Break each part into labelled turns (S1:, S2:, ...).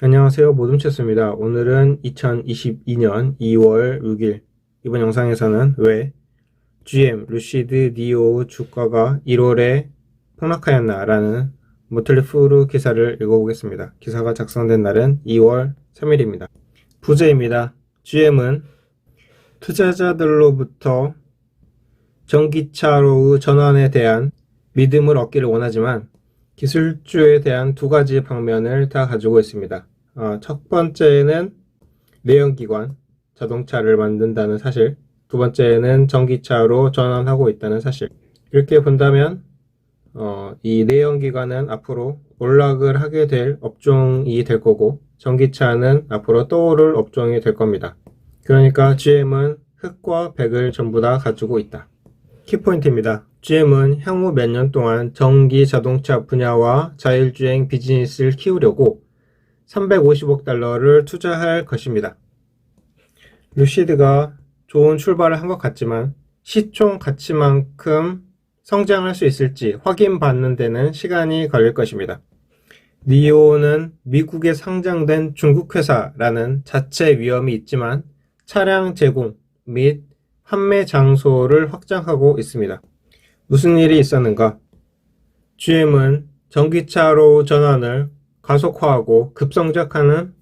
S1: 안녕하세요. 모둠체스입니다. 오늘은 2022년 2월 6일 이번 영상에서는 왜 GM 루시드 니오 주가가 1월에 폭락하였나 라는 모틀리 푸르 기사를 읽어보겠습니다. 기사가 작성된 날은 2월 3일입니다. 부제입니다. GM은 투자자들로부터 전기차로의 전환에 대한 믿음을 얻기를 원하지만 기술주에 대한 두 가지 방면을 다 가지고 있습니다. 첫 번째는 내연기관 자동차를 만든다는 사실, 두 번째는 전기차로 전환하고 있다는 사실. 이렇게 본다면 이 내연기관은 앞으로 몰락을 하게 될 업종이 될 거고, 전기차는 앞으로 떠오를 업종이 될 겁니다. 그러니까 GM은 흑과 백을 전부 다 가지고 있다. 키포인트입니다. GM은 향후 몇 년 동안 전기 자동차 분야와 자율주행 비즈니스를 키우려고 350억 달러를 투자할 것입니다. 루시드가 좋은 출발을 한 것 같지만 시총 가치만큼 성장할 수 있을지 확인받는 데는 시간이 걸릴 것입니다. 니오는 미국에 상장된 중국 회사라는 자체 위험이 있지만 차량 제공 및 판매 장소를 확장하고 있습니다. 무슨 일이 있었는가? GM은 전기차로 전환을 가속화하고 급성장하는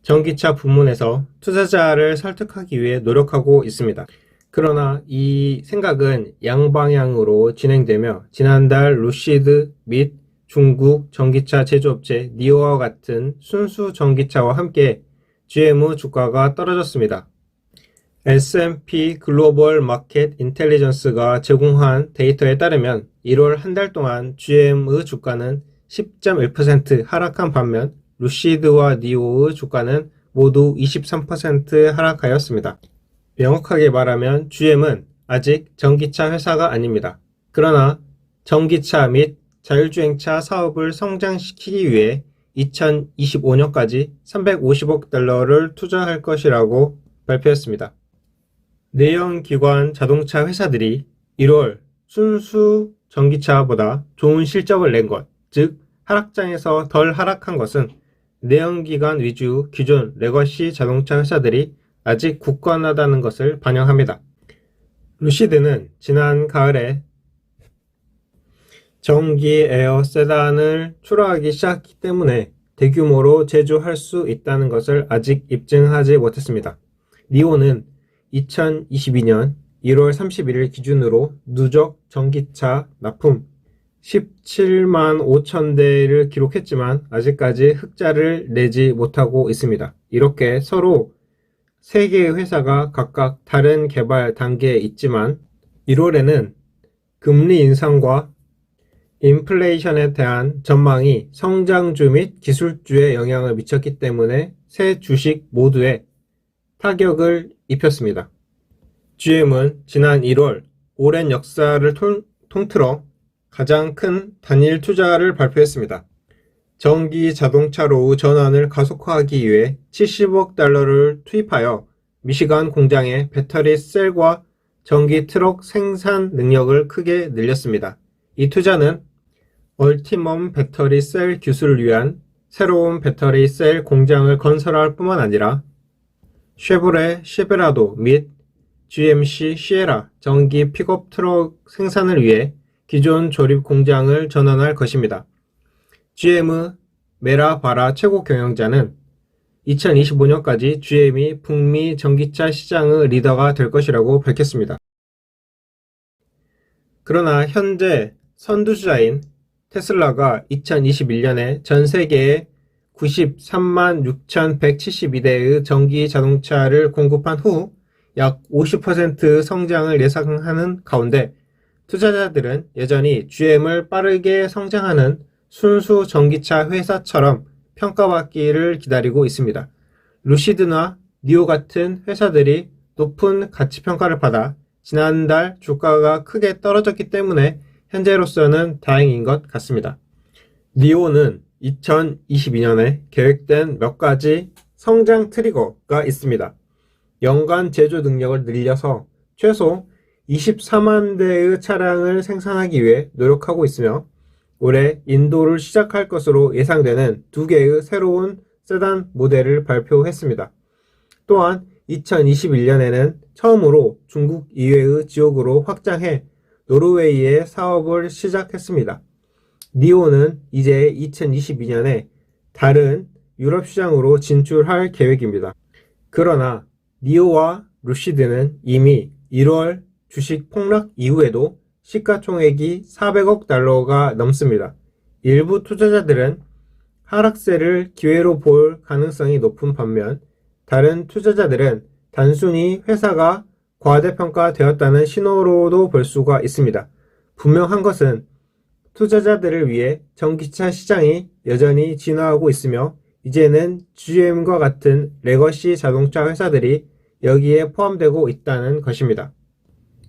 S1: 전기차 부문에서 투자자를 설득하기 위해 노력하고 있습니다. 그러나 이 생각은 양방향으로 진행되며 지난달 루시드 및 중국 전기차 제조업체 니오와 같은 순수 전기차와 함께 GM 주가가 떨어졌습니다. S&P 글로벌 마켓 인텔리전스가 제공한 데이터에 따르면 1월 한 달 동안 GM의 주가는 10.1% 하락한 반면 루시드와 니오의 주가는 모두 23% 하락하였습니다. 명확하게 말하면 GM은 아직 전기차 회사가 아닙니다. 그러나 전기차 및 자율주행차 사업을 성장시키기 위해 2025년까지 350억 달러를 투자할 것이라고 발표했습니다. 내연기관 자동차 회사들이 1월 순수 전기차보다 좋은 실적을 낸 것, 즉 하락장에서 덜 하락한 것은 내연기관 위주 기존 레거시 자동차 회사들이 아직 굳건하다는 것을 반영합니다. 루시드는 지난 가을에 전기 에어 세단을 출하하기 시작했기 때문에 대규모로 제조할 수 있다는 것을 아직 입증하지 못했습니다. 니오는 2022년 1월 31일 기준으로 누적 전기차 납품 17만 5천 대를 기록했지만 아직까지 흑자를 내지 못하고 있습니다. 이렇게 서로 세 개의 회사가 각각 다른 개발 단계에 있지만 1월에는 금리 인상과 인플레이션에 대한 전망이 성장주 및 기술주에 영향을 미쳤기 때문에 세 주식 모두에 타격을 입혔습니다. GM은 지난 1월 오랜 역사를 통틀어 가장 큰 단일 투자를 발표했습니다. 전기 자동차로 전환을 가속화하기 위해 70억 달러를 투입하여 미시간 공장의 배터리 셀과 전기 트럭 생산 능력을 크게 늘렸습니다. 이 투자는 얼티멈 배터리 셀 기술을 위한 새로운 배터리 셀 공장을 건설할 뿐만 아니라 쉐보레 시베라도 및 GMC 시에라 전기 픽업 트럭 생산을 위해 기존 조립 공장을 전환할 것입니다. GM의 메라바라 최고 경영자는 2025년까지 GM이 북미 전기차 시장의 리더가 될 것이라고 밝혔습니다. 그러나 현재 선두주자인 테슬라가 2021년에 전 세계에 93만 6,172대의 전기 자동차를 공급한 후 약 50% 성장을 예상하는 가운데 투자자들은 여전히 GM을 빠르게 성장하는 순수 전기차 회사처럼 평가받기를 기다리고 있습니다. 루시드나 니오 같은 회사들이 높은 가치평가를 받아 지난달 주가가 크게 떨어졌기 때문에 현재로서는 다행인 것 같습니다. 니오는 2022년에 계획된 몇 가지 성장 트리거가 있습니다. 연간 제조 능력을 늘려서 최소 24만 대의 차량을 생산하기 위해 노력하고 있으며 올해 인도를 시작할 것으로 예상되는 두 개의 새로운 세단 모델을 발표했습니다. 또한 2021년에는 처음으로 중국 이외의 지역으로 확장해 노르웨이에 사업을 시작했습니다. 니오는 이제 2022년에 다른 유럽 시장으로 진출할 계획입니다. 그러나 니오와 루시드는 이미 1월 주식 폭락 이후에도 시가총액이 400억 달러가 넘습니다. 일부 투자자들은 하락세를 기회로 볼 가능성이 높은 반면 다른 투자자들은 단순히 회사가 과대평가되었다는 신호로도 볼 수가 있습니다. 분명한 것은 투자자들을 위해 전기차 시장이 여전히 진화하고 있으며 이제는 GM과 같은 레거시 자동차 회사들이 여기에 포함되고 있다는 것입니다.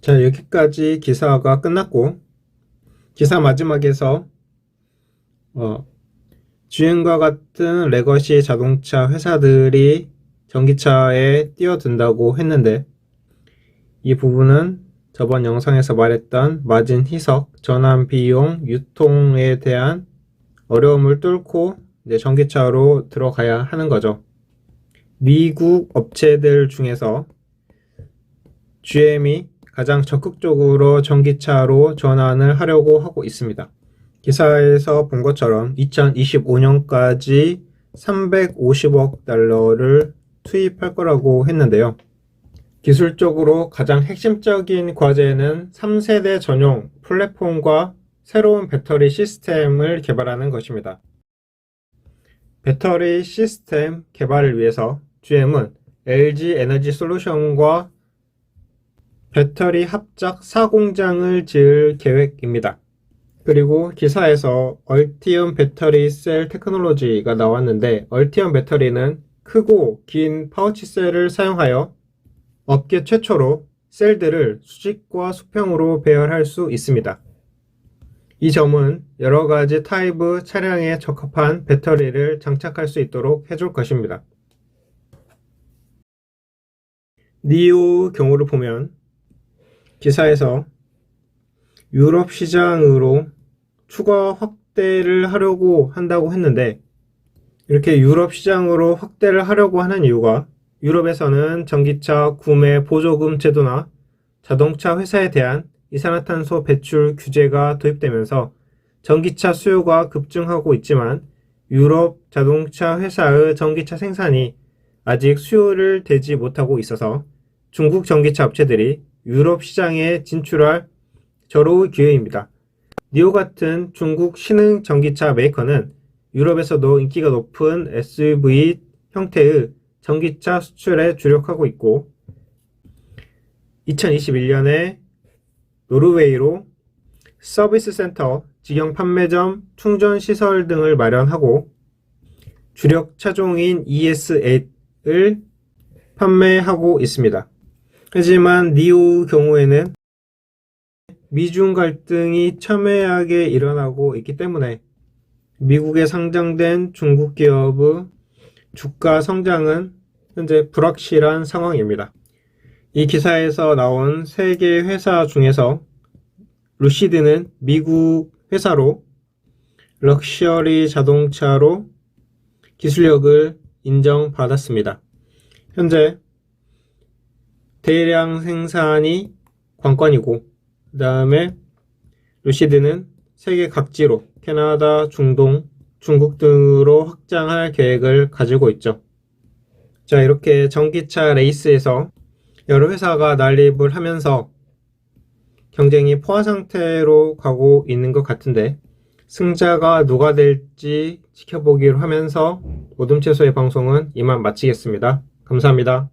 S1: 자, 여기까지 기사가 끝났고 기사 마지막에서 GM과 같은 레거시 자동차 회사들이 전기차에 뛰어든다고 했는데 이 부분은 저번 영상에서 말했던 마진 희석, 전환 비용, 유통에 대한 어려움을 뚫고 이제 전기차로 들어가야 하는 거죠. 미국 업체들 중에서 GM이 가장 적극적으로 전기차로 전환을 하려고 하고 있습니다. 기사에서 본 것처럼 2025년까지 350억 달러를 투입할 거라고 했는데요. 기술적으로 가장 핵심적인 과제는 3세대 전용 플랫폼과 새로운 배터리 시스템을 개발하는 것입니다. 배터리 시스템 개발을 위해서 GM은 LG 에너지 솔루션과 배터리 합작 4공장을 지을 계획입니다. 그리고 기사에서 얼티엄 배터리 셀 테크놀로지가 나왔는데 얼티엄 배터리는 크고 긴 파우치 셀을 사용하여 업계 최초로 셀들을 수직과 수평으로 배열할 수 있습니다. 이 점은 여러가지 타입의 차량에 적합한 배터리를 장착할 수 있도록 해줄 것입니다. 니오의 경우를 보면 기사에서 유럽 시장으로 추가 확대를 하려고 한다고 했는데 이렇게 유럽 시장으로 확대를 하려고 하는 이유가 유럽에서는 전기차 구매 보조금 제도나 자동차 회사에 대한 이산화탄소 배출 규제가 도입되면서 전기차 수요가 급증하고 있지만 유럽 자동차 회사의 전기차 생산이 아직 수요를 대지 못하고 있어서 중국 전기차 업체들이 유럽 시장에 진출할 절호의 기회입니다. 니오 같은 중국 신흥 전기차 메이커는 유럽에서도 인기가 높은 SUV 형태의 전기차 수출에 주력하고 있고 2021년에 노르웨이로 서비스 센터, 직영 판매점, 충전 시설 등을 마련하고 주력 차종인 ES8을 판매하고 있습니다. 하지만 니오의 경우에는 미중 갈등이 첨예하게 일어나고 있기 때문에 미국에 상장된 중국 기업의 주가 성장은 현재 불확실한 상황입니다. 이 기사에서 나온 3개 회사 중에서 루시드는 미국 회사로 럭셔리 자동차로 기술력을 인정받았습니다. 현재 대량 생산이 관건이고 그 다음에 루시드는 세계 각지로 캐나다, 중동, 중국 등으로 확장할 계획을 가지고 있죠. 자, 이렇게 전기차 레이스에서 여러 회사가 난립을 하면서 경쟁이 포화 상태로 가고 있는 것 같은데 승자가 누가 될지 지켜보기로 하면서 오둠채소의 방송은 이만 마치겠습니다. 감사합니다.